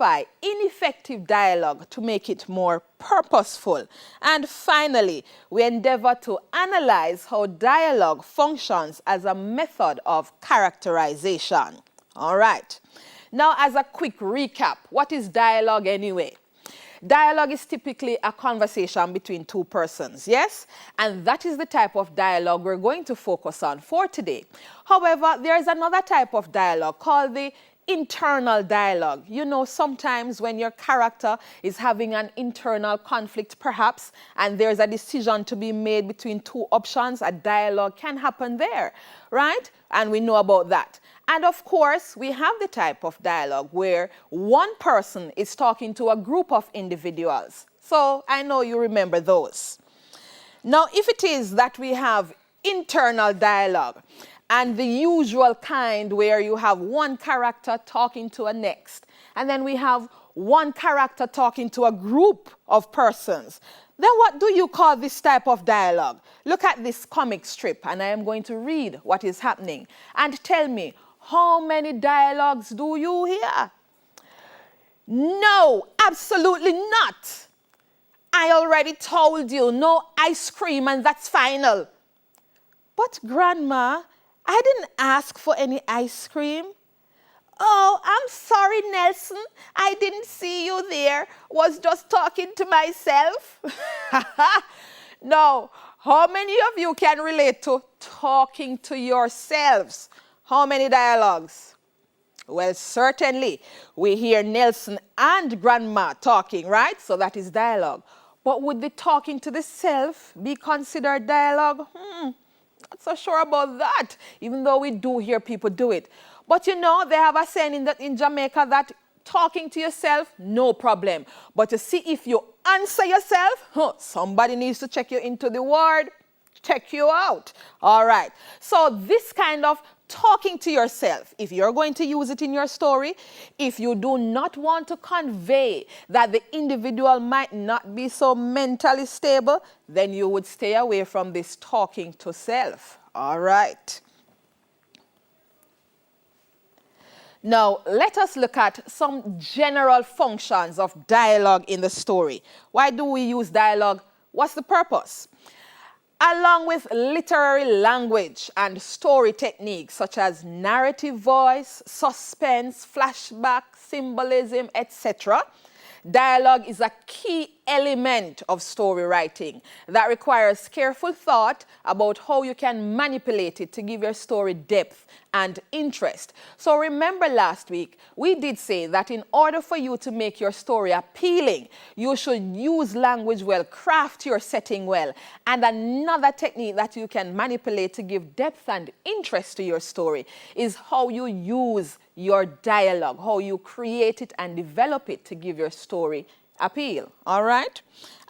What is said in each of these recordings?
by ineffective dialogue to make it more purposeful. And finally, we endeavor to analyze how dialogue functions as a method of characterization. All right. Now, as a quick recap, what is dialogue anyway? Dialogue is typically a conversation between two persons, yes? And that is the type of dialogue we're going to focus on for today. However, there is another type of dialogue called the internal dialogue. You know, sometimes when your character is having an internal conflict, perhaps, and there's a decision to be made between two options, a dialogue can happen there, right? And we know about that. And of course, we have the type of dialogue where one person is talking to a group of individuals. So I know you remember those. Now, if it is that we have internal dialogue, and the usual kind where you have one character talking to a next, and then we have one character talking to a group of persons, then what do you call this type of dialogue? Look at this comic strip, and I am going to read what is happening. And tell me, how many dialogues do you hear? No, absolutely not. I already told you, no ice cream, and that's final. But Grandma, I didn't ask for any ice cream. Oh, I'm sorry, Nelson. I didn't see you there. Was just talking to myself. No. How many of you can relate to talking to yourselves? How many dialogues? Well, certainly. We hear Nelson and Grandma talking, right? So that is dialogue. But would the talking to the self be considered dialogue? Not so sure about that, even though we do hear people do it. But you know, they have a saying in Jamaica that talking to yourself, no problem. But to see if you answer yourself, somebody needs to check you into the word, check you out. All right. So this kind of talking to yourself, if you're going to use it in your story, if you do not want to convey that the individual might not be so mentally stable, then you would stay away from this talking to self. All right. Now, let us look at some general functions of dialogue in the story. Why do we use dialogue? What's the purpose? Along with literary language and story techniques such as narrative voice, suspense, flashback, symbolism, etc., dialogue is a key element of story writing that requires careful thought about how you can manipulate it to give your story depth and interest. So remember last week, we did say that in order for you to make your story appealing, you should use language well, craft your setting well. And another technique that you can manipulate to give depth and interest to your story is how you use your dialogue, how you create it and develop it to give your story appeal. All right?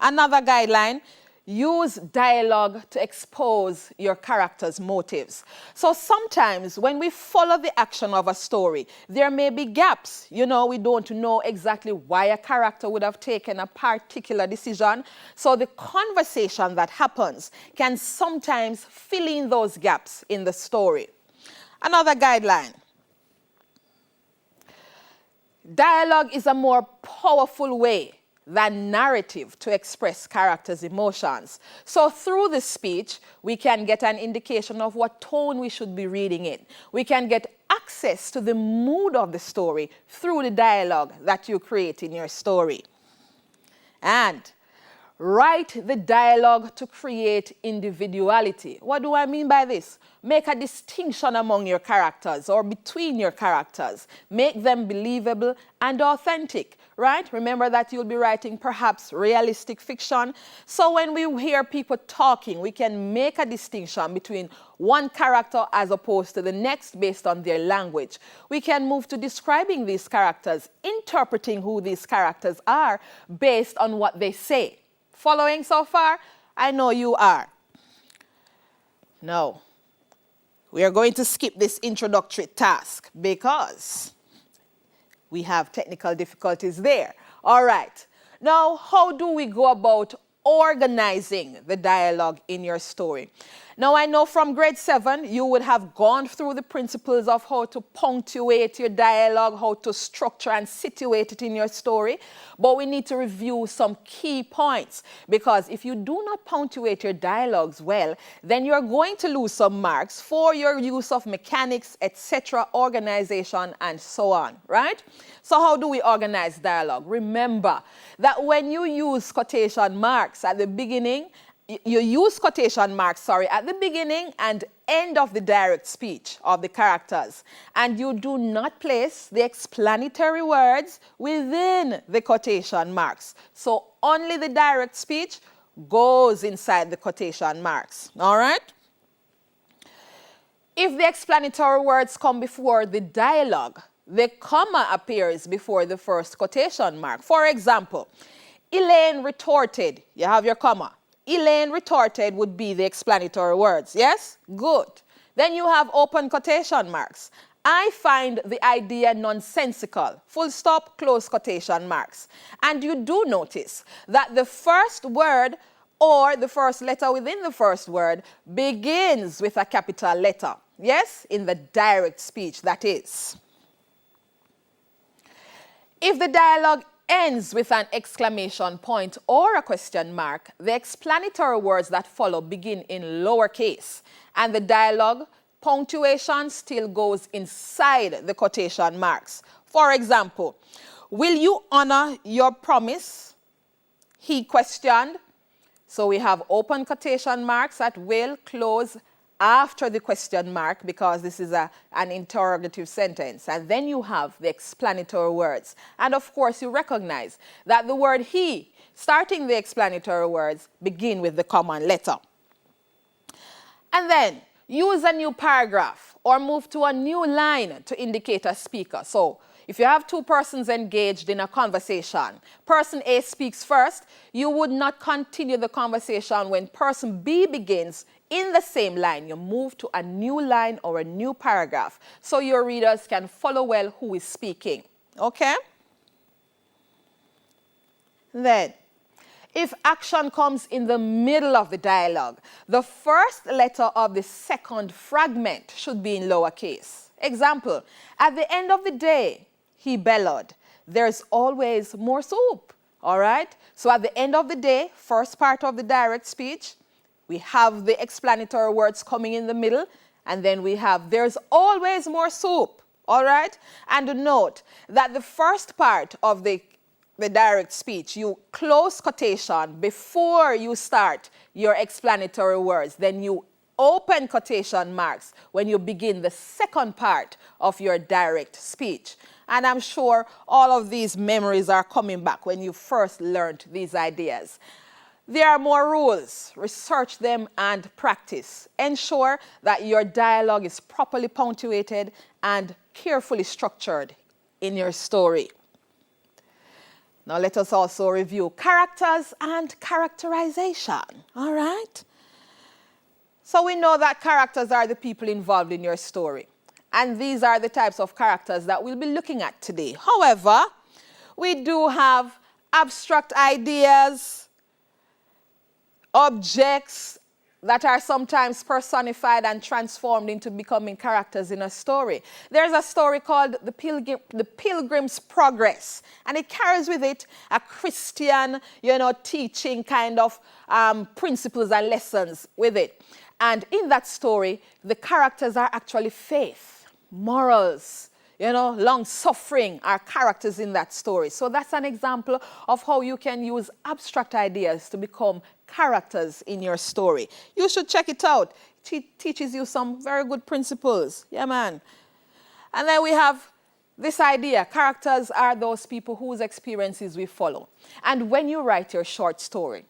Another guideline, use dialogue to expose your character's motives. So sometimes when we follow the action of a story, there may be gaps. You know, we don't know exactly why a character would have taken a particular decision. So the conversation that happens can sometimes fill in those gaps in the story. Another guideline, dialogue is a more powerful way than narrative to express characters' emotions. So through the speech, we can get an indication of what tone we should be reading in. We can get access to the mood of the story through the dialogue that you create in your story. And write the dialogue to create individuality. What do I mean by this? Make a distinction among your characters or between your characters. Make them believable and authentic, right? Remember that you'll be writing perhaps realistic fiction. So when we hear people talking, we can make a distinction between one character as opposed to the next based on their language. We can move to describing these characters, interpreting who these characters are based on what they say. Following so far? I know you are. No. We are going to skip this introductory task because we have technical difficulties there. All right. Now, how do we go about organizing the dialogue in your story? Now, I know from grade 7, you would have gone through the principles of how to punctuate your dialogue, how to structure and situate it in your story. But we need to review some key points, because if you do not punctuate your dialogues well, then you're going to lose some marks for your use of mechanics, etc., organization, and so on, right? So how do we organize dialogue? Remember that when you use quotation marks at the beginning, you use quotation marks, at the beginning and end of the direct speech of the characters. And you do not place the explanatory words within the quotation marks. So only the direct speech goes inside the quotation marks, all right? If the explanatory words come before the dialogue, the comma appears before the first quotation mark. For example, Elaine retorted. You have your comma. Elaine retorted would be the explanatory words. Yes? Good. Then you have open quotation marks. I find the idea nonsensical. Full stop, close quotation marks. And you do notice that the first word or the first letter within the first word begins with a capital letter. Yes? In the direct speech, that is. If the dialogue ends with an exclamation point or a question mark, the explanatory words that follow begin in lowercase, and the dialogue punctuation still goes inside the quotation marks. For example, will you honor your promise? He questioned. So we have open quotation marks at will, close after the question mark, because this is an interrogative sentence. And then you have the explanatory words. And of course, you recognize that the word he, starting the explanatory words, begin with the common letter. And then use a new paragraph or move to a new line to indicate a speaker. So if you have two persons engaged in a conversation, person A speaks first, you would not continue the conversation when person B begins in the same line. You move to a new line or a new paragraph so your readers can follow well who is speaking. Okay? Then, if action comes in the middle of the dialogue, the first letter of the second fragment should be in lowercase. Example, at the end of the day, he bellowed, there's always more soup. All right? So at the end of the day, first part of the direct speech, we have the explanatory words coming in the middle, and then we have there's always more soup. All right? And note that the first part of the direct speech, you close quotation before you start your explanatory words. Then you open quotation marks when you begin the second part of your direct speech. And I'm sure all of these memories are coming back when you first learned these ideas. There are more rules. Research them and practice. Ensure that your dialogue is properly punctuated and carefully structured in your story. Now let us also review characters and characterization. All right? So we know that characters are the people involved in your story. And these are the types of characters that we'll be looking at today. However, we do have abstract ideas, objects that are sometimes personified and transformed into becoming characters in a story. There's a story called The Pilgrim's Progress, and it carries with it a Christian, teaching kind of principles and lessons with it. And in that story, the characters are actually faith, morals, long-suffering are characters in that story. So that's an example of how you can use abstract ideas to become characters in your story. You should check it out. It teaches you some very good principles. Yeah, man. And then we have this idea. Characters are those people whose experiences we follow. And when you write your short story,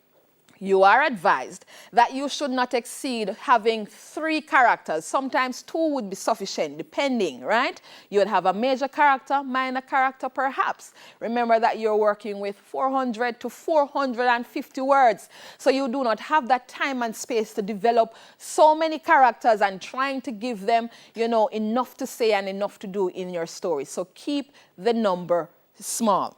you are advised that you should not exceed having 3 characters. Sometimes 2 would be sufficient, depending, right? You would have a major character, minor character, perhaps. Remember that you're working with 400 to 450 words. So you do not have that time and space to develop so many characters and trying to give them, enough to say and enough to do in your story. So keep the number small.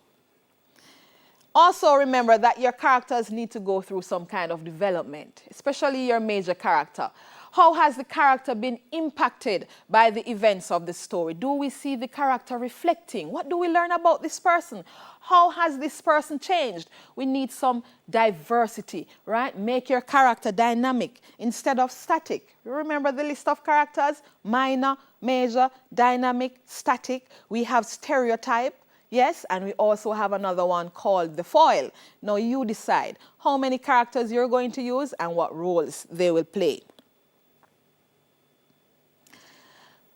Also remember that your characters need to go through some kind of development, especially your major character. How has the character been impacted by the events of the story? Do we see the character reflecting? What do we learn about this person? How has this person changed? We need some diversity, right? Make your character dynamic instead of static. You remember the list of characters? Minor, major, dynamic, static. We have stereotype. Yes, and we also have another one called the foil. Now you decide how many characters you're going to use and what roles they will play.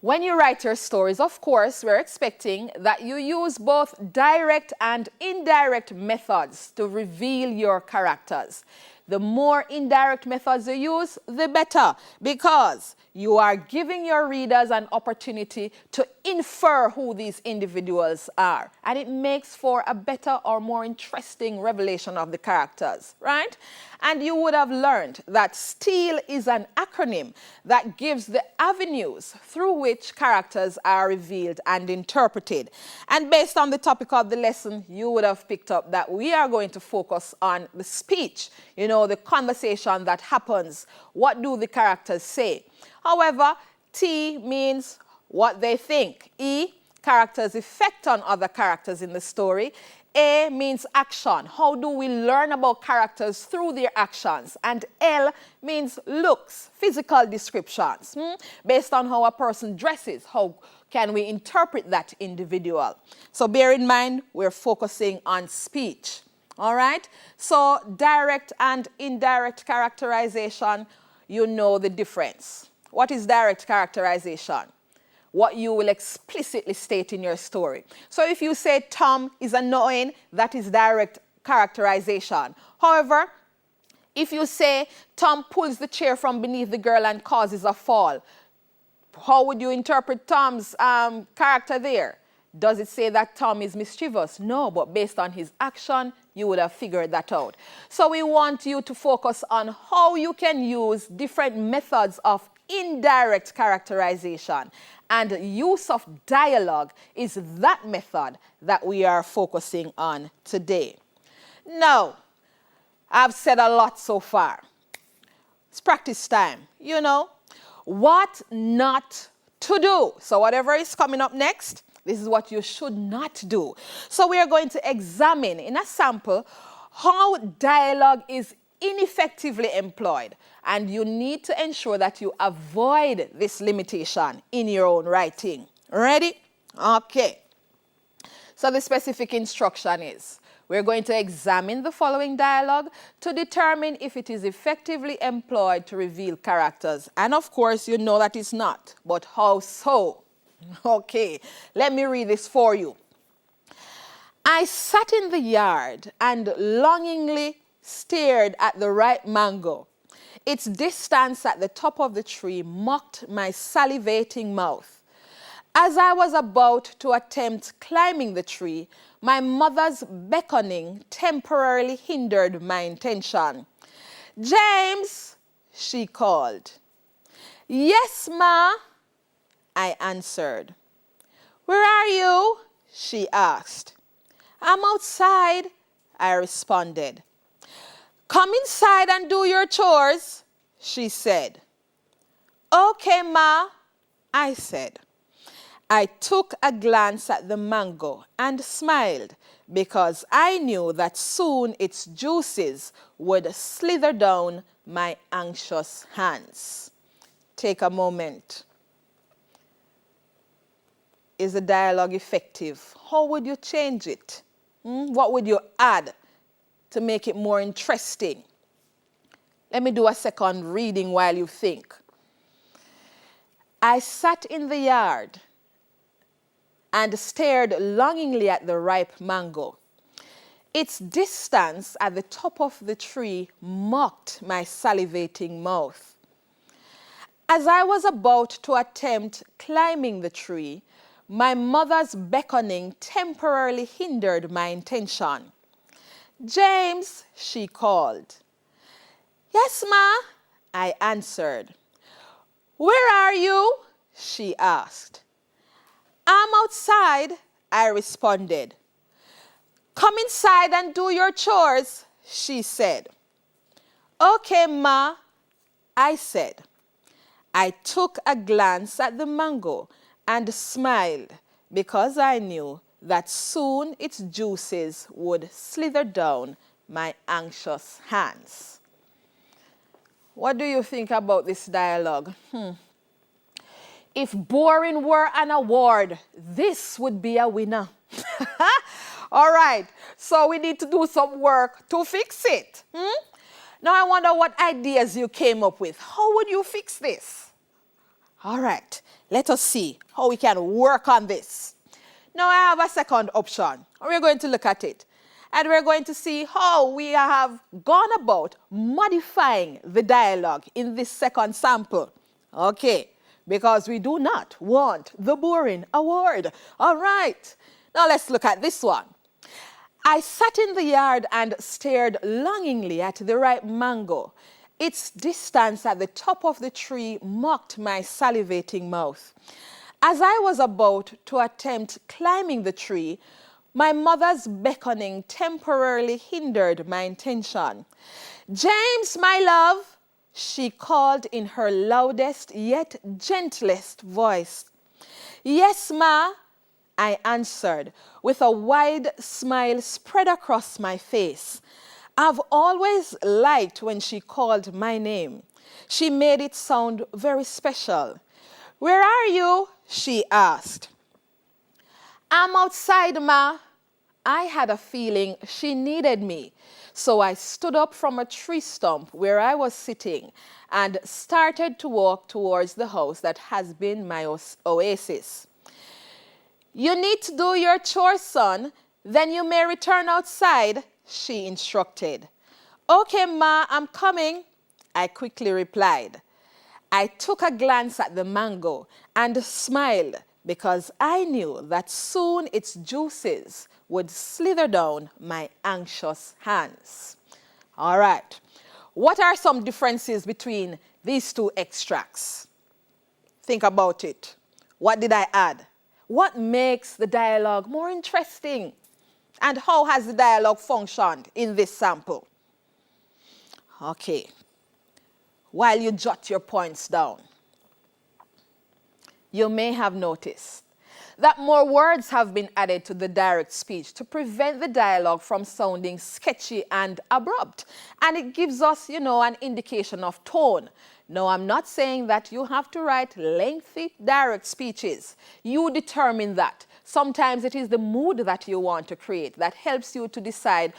When you write your stories, of course, we're expecting that you use both direct and indirect methods to reveal your characters. The more indirect methods you use, the better, because you are giving your readers an opportunity to infer who these individuals are. And it makes for a better or more interesting revelation of the characters, right? And you would have learned that STEAL is an acronym that gives the avenues through which characters are revealed and interpreted. And based on the topic of the lesson, you would have picked up that we are going to focus on the speech, you know, the conversation that happens. What do the characters say? However, T means what they think. E, characters' effect on other characters in the story. A means action. How do we learn about characters through their actions? And L means looks, physical descriptions. Based on how a person dresses, how can we interpret that individual? So bear in mind, we're focusing on speech. All right? So direct and indirect characterization, you know the difference. What is direct characterization? What you will explicitly state in your story. So if you say Tom is annoying, that is direct characterization. However, if you say Tom pulls the chair from beneath the girl and causes a fall, how would you interpret Tom's character there? Does it say that Tom is mischievous? No, but based on his action, you would have figured that out. So we want you to focus on how you can use different methods of indirect characterization. And use of dialogue is that method that we are focusing on today. Now, I've said a lot so far. It's practice time. You know, what not to do. So whatever is coming up next, this is what you should not do. So we are going to examine in a sample how dialogue is ineffectively employed. And you need to ensure that you avoid this limitation in your own writing. Ready? Okay. So the specific instruction is, we're going to examine the following dialogue to determine if it is effectively employed to reveal characters. And of course, you know that it's not. But how so? Okay, let me read this for you. I sat in the yard and longingly stared at the ripe mango. Its distance at the top of the tree mocked my salivating mouth. As I was about to attempt climbing the tree, my mother's beckoning temporarily hindered my intention. James, she called. Yes, Ma, I answered. Where are you? She asked. I'm outside, I responded. Come inside and do your chores, she said. Okay, Ma, I said. I took a glance at the mango and smiled because I knew that soon its juices would slither down my anxious hands. Take a moment. Is the dialogue effective? How would you change it? What would you add to make it more interesting? Let me do a second reading while you think. I sat in the yard and stared longingly at the ripe mango. Its distance at the top of the tree mocked my salivating mouth. As I was about to attempt climbing the tree, my mother's beckoning temporarily hindered my intention. James, she called. Yes, Ma, I answered. Where are you? She asked. I'm outside, I responded. Come inside and do your chores, she said. Okay, Ma, I said. I took a glance at the mango and smiled because I knew that soon its juices would slither down my anxious hands. What do you think about this dialogue? If boring were an award, this would be a winner. All right, so we need to do some work to fix it. Now I wonder what ideas you came up with. How would you fix this? All right, let us see how we can work on this. Now I have a second option. We're going to look at it. And we're going to see how we have gone about modifying the dialogue in this second sample. Okay, because we do not want the boring award. All right, now let's look at this one. I sat in the yard and stared longingly at the ripe mango. Its distance at the top of the tree mocked my salivating mouth. As I was about to attempt climbing the tree, my mother's beckoning temporarily hindered my intention. James, my love, she called in her loudest yet gentlest voice. Yes, ma, I answered with a wide smile spread across my face. I've always liked when she called my name. She made it sound very special. Where are you? She asked. I'm outside, ma. I had a feeling she needed me, so I stood up from a tree stump where I was sitting and started to walk towards the house that has been my oasis. You need to do your chores, son, then you may return outside, she instructed. Okay, ma, I'm coming, I quickly replied. I took a glance at the mango and smiled because I knew that soon its juices would slither down my anxious hands. All right, what are some differences between these two extracts? Think about it. What did I add? What makes the dialogue more interesting? And how has the dialogue functioned in this sample? Okay, while you jot your points down, you may have noticed that more words have been added to the direct speech to prevent the dialogue from sounding sketchy and abrupt. And it gives us, an indication of tone. No, I'm not saying that you have to write lengthy direct speeches. You determine that. Sometimes it is the mood that you want to create that helps you to decide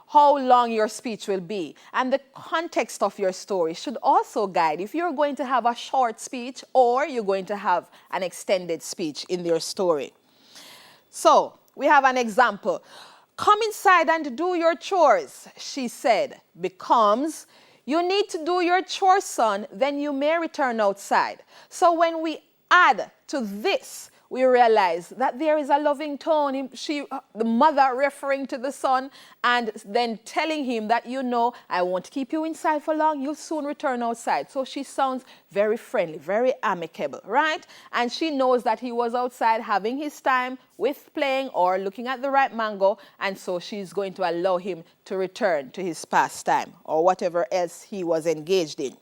how long your speech will be. And the context of your story should also guide if you're going to have a short speech or you're going to have an extended speech in your story. So we have an example. Come inside and do your chores, she said, becomes, you need to do your chores, son, then you may return outside. So when we add to this, we realize that there is a loving tone. The mother referring to the son and then telling him that, I won't keep you inside for long. You'll soon return outside. So she sounds very friendly, very amicable, right? And she knows that he was outside having his time with playing or looking at the ripe mango. And so she's going to allow him to return to his pastime or whatever else he was engaged in.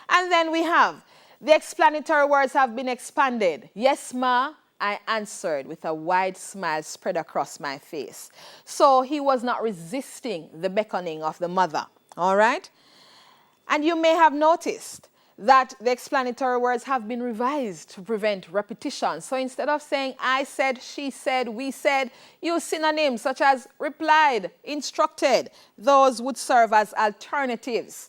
And then we have, the explanatory words have been expanded. Yes, ma, I answered with a wide smile spread across my face. So he was not resisting the beckoning of the mother, all right? And you may have noticed that the explanatory words have been revised to prevent repetition. So instead of saying I said, she said, we said, use synonyms such as replied, instructed. Those would serve as alternatives.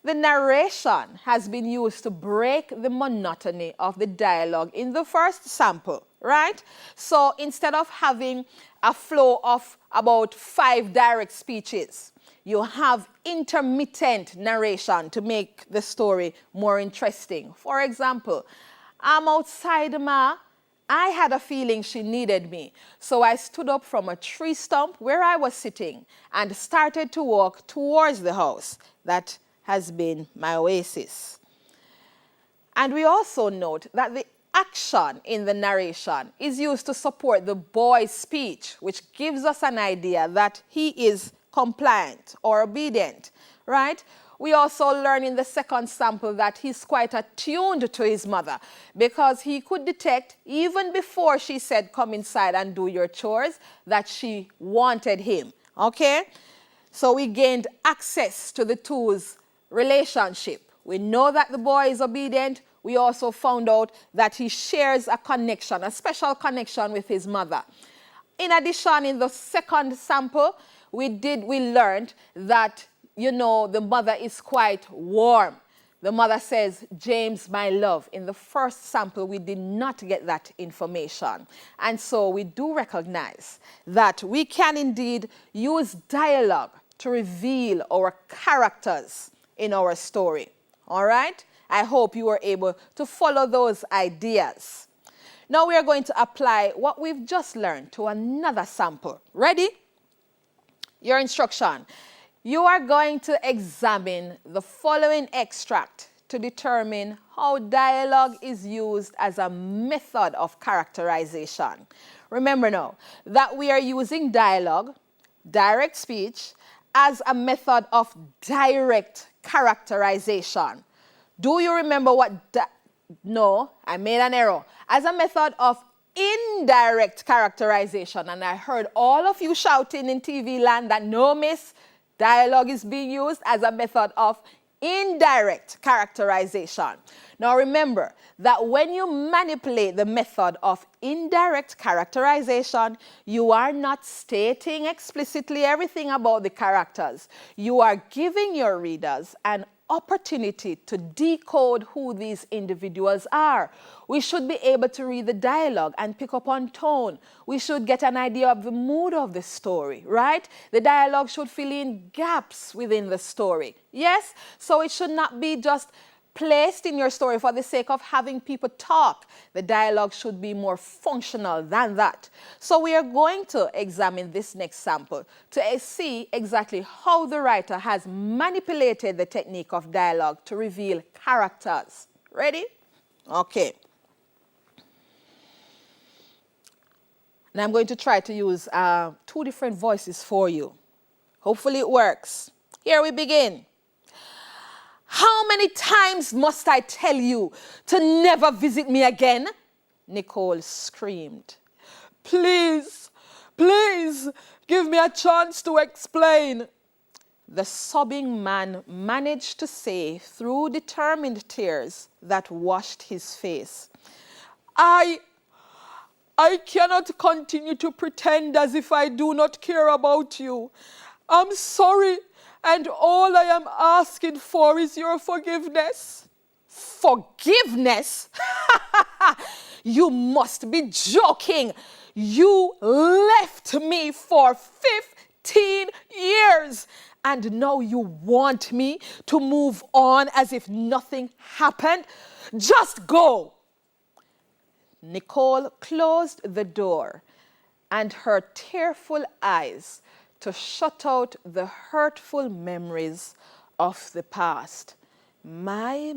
The narration has been used to break the monotony of the dialogue in the first sample, right? So instead of having a flow of about 5 direct speeches, you have intermittent narration to make the story more interesting. For example, I'm outside, ma. I had a feeling she needed me. So I stood up from a tree stump where I was sitting and started to walk towards the house that has been my oasis. And we also note that the action in the narration is used to support the boy's speech, which gives us an idea that he is compliant or obedient, right? We also learn in the second sample that he's quite attuned to his mother because he could detect, even before she said, come inside and do your chores, that she wanted him. Okay? So we gained access to the two's relationship. We know that the boy is obedient. We also found out that he shares a connection, a special connection with his mother. In addition, in the second sample, we learned that, you know, the mother is quite warm. The mother says, James, my love. In the first sample, we did not get that information. And so we do recognize that we can indeed use dialogue to reveal our characters in our story. All right? I hope you were able to follow those ideas. Now we are going to apply what we've just learned to another sample. Ready? Your instruction. You are going to examine the following extract to determine how dialogue is used as a method of characterization. Remember now that we are using dialogue, direct speech, as a method of direct characterization. Do you remember what? No, I made an error. As a method of indirect characterization. And I heard all of you shouting in TV land that no, miss, dialogue is being used as a method of indirect characterization. Now remember that when you manipulate the method of indirect characterization, you are not stating explicitly everything about the characters. You are giving your readers an opportunity to decode who these individuals are. We should be able to read the dialogue and pick up on tone. We should get an idea of the mood of the story, right? The dialogue should fill in gaps within the story. Yes? So it should not be just placed in your story for the sake of having people talk. The dialogue should be more functional than that. So we are going to examine this next sample to see exactly how the writer has manipulated the technique of dialogue to reveal characters. Ready? Okay. And I'm going to try to use two different voices for you. Hopefully it works. Here we begin. How many times must I tell you to never visit me again? Nicole screamed. Please, please, give me a chance to explain. The sobbing man managed to say through determined tears that washed his face. I cannot continue to pretend as if I do not care about you. I'm sorry. And all I am asking for is your forgiveness. Forgiveness? You must be joking. You left me for 15 years. And now you want me to move on as if nothing happened? Just go. Nicole closed the door, and her tearful eyes to shut out the hurtful memories of the past. My.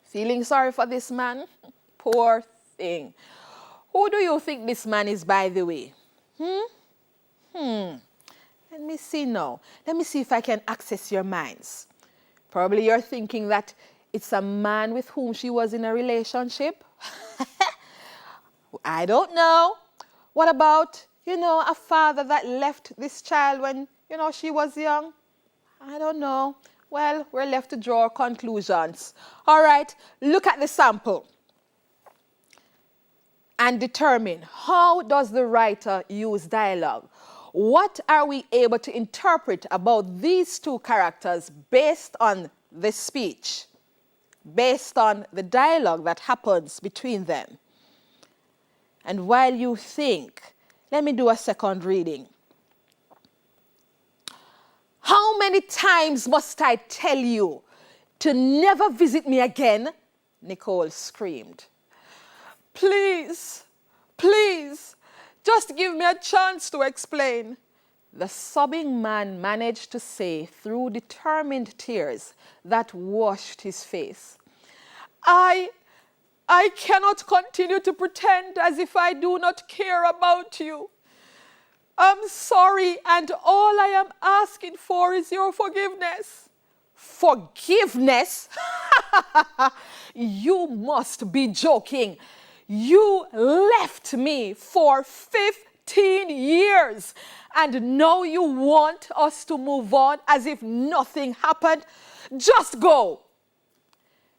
Feeling sorry for this man? Poor thing. Who do you think this man is, by the way? Let me see now. Let me see if I can access your minds. Probably you're thinking that it's a man with whom she was in a relationship. I don't know. What about, a father that left this child when, she was young? I don't know. Well, we're left to draw conclusions. All right, look at the sample and determine how does the writer use dialogue. What are we able to interpret about these two characters based on the speech, based on the dialogue that happens between them? And while you think, let me do a second reading. How many times must I tell you to never visit me again? Nicole screamed. Please, please, just give me a chance to explain. The sobbing man managed to say through determined tears that washed his face. I cannot continue to pretend as if I do not care about you. I'm am sorry, and all I am asking for is your forgiveness. Forgiveness? You must be joking. You left me for 15 years, and now you want us to move on as if nothing happened? Just go.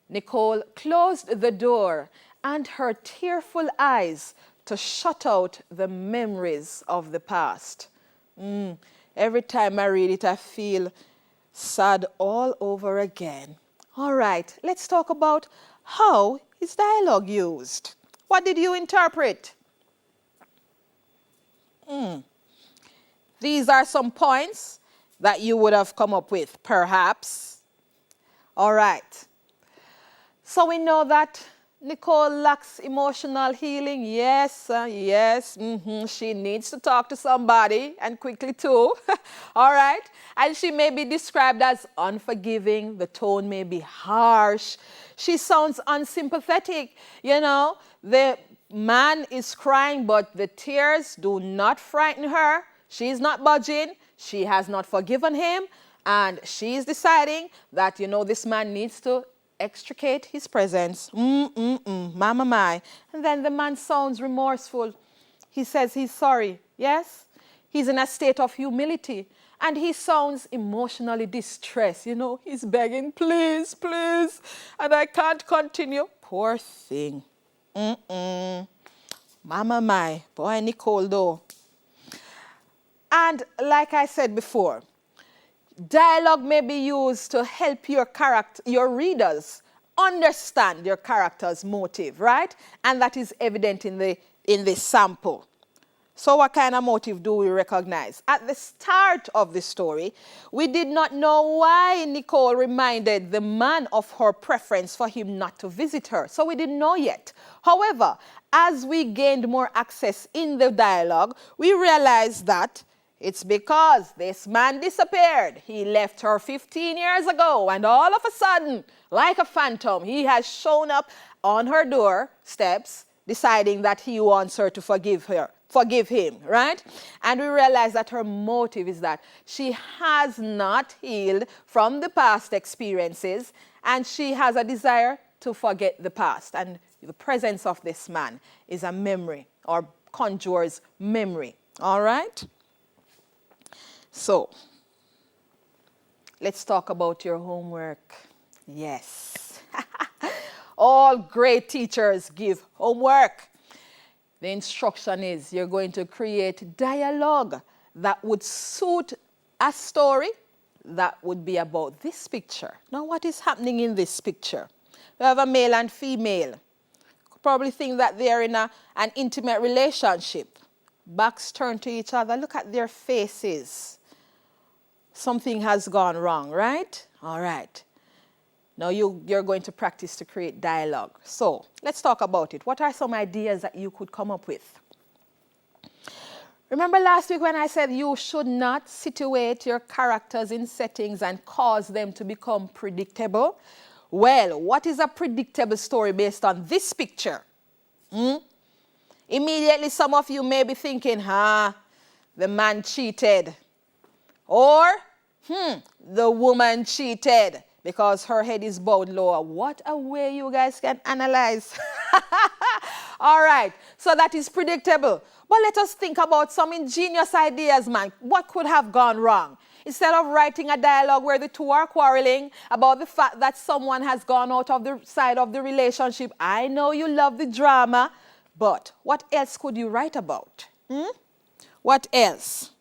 Nicole closed the door and her tearful eyes to shut out the memories of the past. Every time I read it, I feel sad all over again. All right, let's talk about how is dialogue used. What did you interpret? These are some points that you would have come up with, perhaps. All right. So we know that Nicole lacks emotional healing. Yes, yes. She needs to talk to somebody, and quickly too. All right. And she may be described as unforgiving. The tone may be harsh. She sounds unsympathetic. You know, the man is crying, but the tears do not frighten her. She's not budging. She has not forgiven him. And she's deciding that, you know, this man needs to extricate his presence. Mama my. And then the man sounds remorseful. He says he's sorry. Yes? He's in a state of humility. And he sounds emotionally distressed. You know, he's begging, please, please. And I can't continue. Poor thing. Mama my. Boy, Nicole though. And like I said before, dialogue may be used to help your readers understand your character's motive, right? And that is evident in the sample. So what kind of motive do we recognize? At the start of the story, we did not know why Nicole reminded the man of her preference for him not to visit her. So we didn't know yet. However, as we gained more access in the dialogue, we realized that it's because this man disappeared. He left her 15 years ago, and all of a sudden, like a phantom, he has shown up on her doorsteps, deciding that he wants her to forgive him, right? And we realize that her motive is that she has not healed from the past experiences, and she has a desire to forget the past. And the presence of this man is a memory, or conjures memory, all right? So, let's talk about your homework. Yes. All great teachers give homework. The instruction is you're going to create dialogue that would suit a story that would be about this picture. Now, what is happening in this picture? We have a male and female. You could probably think that they're in an intimate relationship. Backs turned to each other. Look at their faces. Something has gone wrong, right? All right. Now you're going to practice to create dialogue. So let's talk about it. What are some ideas that you could come up with? Remember last week when I said you should not situate your characters in settings and cause them to become predictable? Well, what is a predictable story based on this picture? Immediately some of you may be thinking, the man cheated. Or, the woman cheated because her head is bowed lower. What a way you guys can analyze. All right, so that is predictable. But let us think about some ingenious ideas, man. What could have gone wrong? Instead of writing a dialogue where the two are quarreling about the fact that someone has gone out of the side of the relationship. I know you love the drama, but what else could you write about? What else?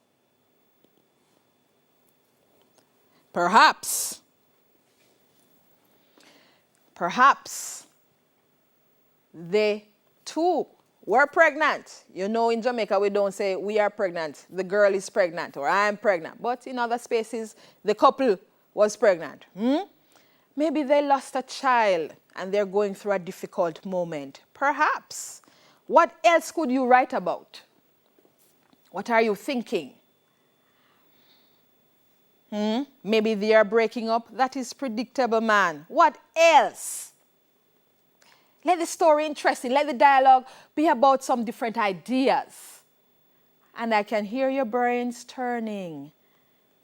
Perhaps they too were pregnant. You know, in Jamaica, we don't say we are pregnant, the girl is pregnant, or I am pregnant. But in other spaces, the couple was pregnant. Maybe they lost a child and they're going through a difficult moment. Perhaps. What else could you write about? What are you thinking? Maybe they are breaking up. That is predictable, man. What else? Let the story interesting. Let the dialogue be about some different ideas. And I can hear your brains turning.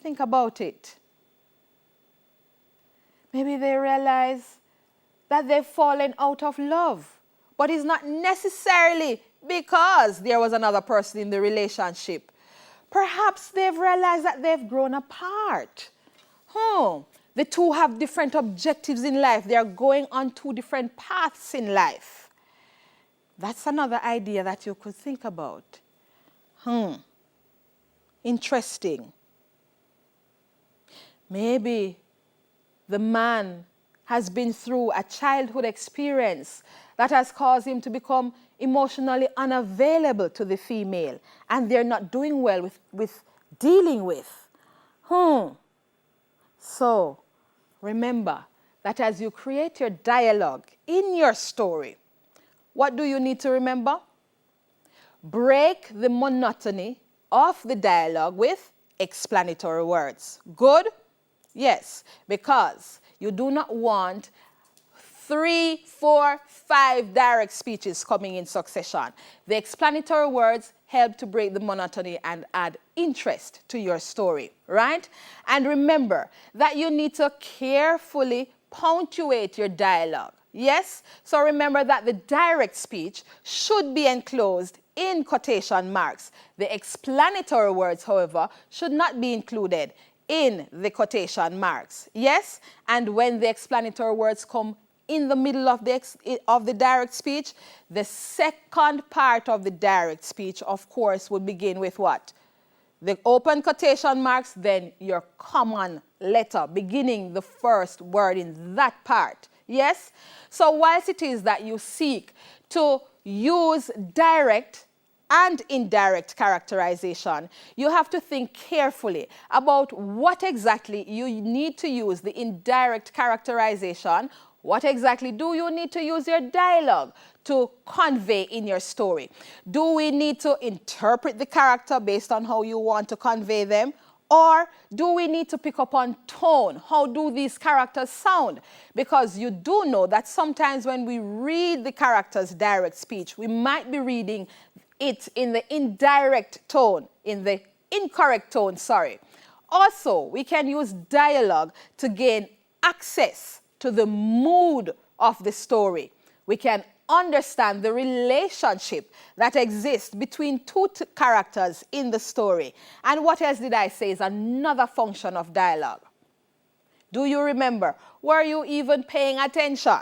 Think about it. Maybe they realize that they've fallen out of love, but it's not necessarily because there was another person in the relationship. Perhaps they've realized that they've grown apart. The two have different objectives in life. They are going on two different paths in life. That's another idea that you could think about. Interesting. Maybe the man has been through a childhood experience that has caused him to become emotionally unavailable to the female, and they're not doing well with dealing with. So remember that as you create your dialogue in your story, what do you need to remember? Break the monotony of the dialogue with explanatory words. Good? Yes, because you do not want 3, 4, 5 direct speeches coming in succession. The explanatory words help to break the monotony and add interest to your story, right? And remember that you need to carefully punctuate your dialogue. Yes? So remember that the direct speech should be enclosed in quotation marks. The explanatory words, however, should not be included in the quotation marks. Yes? And when the explanatory words come in the middle of the direct speech, the second part of the direct speech, of course, would begin with what? The open quotation marks, then your common letter, beginning the first word in that part. Yes? So whilst it is that you seek to use direct and indirect characterization, you have to think carefully about what exactly you need to use the indirect characterization. What exactly do you need to use your dialogue to convey in your story? Do we need to interpret the character based on how you want to convey them? Or do we need to pick up on tone? How do these characters sound? Because you do know that sometimes when we read the character's direct speech, we might be reading it in the indirect tone, in the incorrect tone, sorry. Also, we can use dialogue to gain access to the mood of the story. We can understand the relationship that exists between two characters in the story. And what else did I say is another function of dialogue? Do you remember? Were you even paying attention?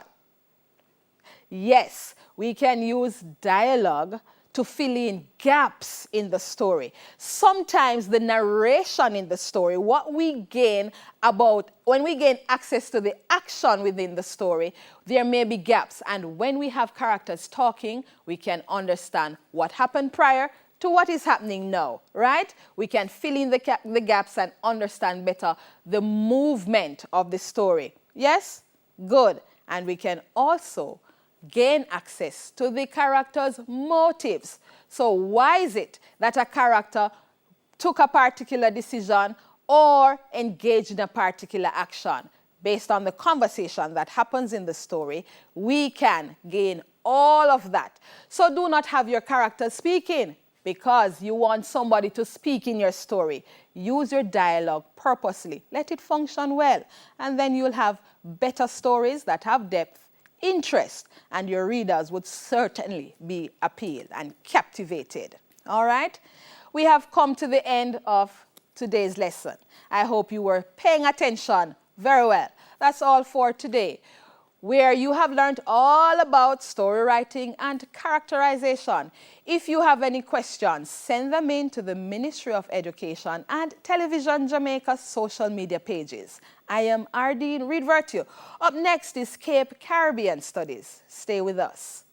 Yes, we can use dialogue to fill in gaps in the story. Sometimes the narration in the story, what we gain about, when we gain access to the action within the story, there may be gaps. And when we have characters talking, we can understand what happened prior to what is happening now, right? We can fill in the gaps and understand better the movement of the story. Yes? Good. And we can also gain access to the character's motives. So why is it that a character took a particular decision or engaged in a particular action? Based on the conversation that happens in the story, we can gain all of that. So do not have your character speaking because you want somebody to speak in your story. Use your dialogue purposely. Let it function well. And then you'll have better stories that have depth, interest, and your readers would certainly be appealed and captivated. All right? We have come to the end of today's lesson. I hope you were paying attention very well. That's all for today, where you have learned all about story writing and characterization. If you have any questions, send them in to the Ministry of Education and Television Jamaica social media pages. I am Ardeen Reed Virtue. Up next is Cape Caribbean Studies. Stay with us.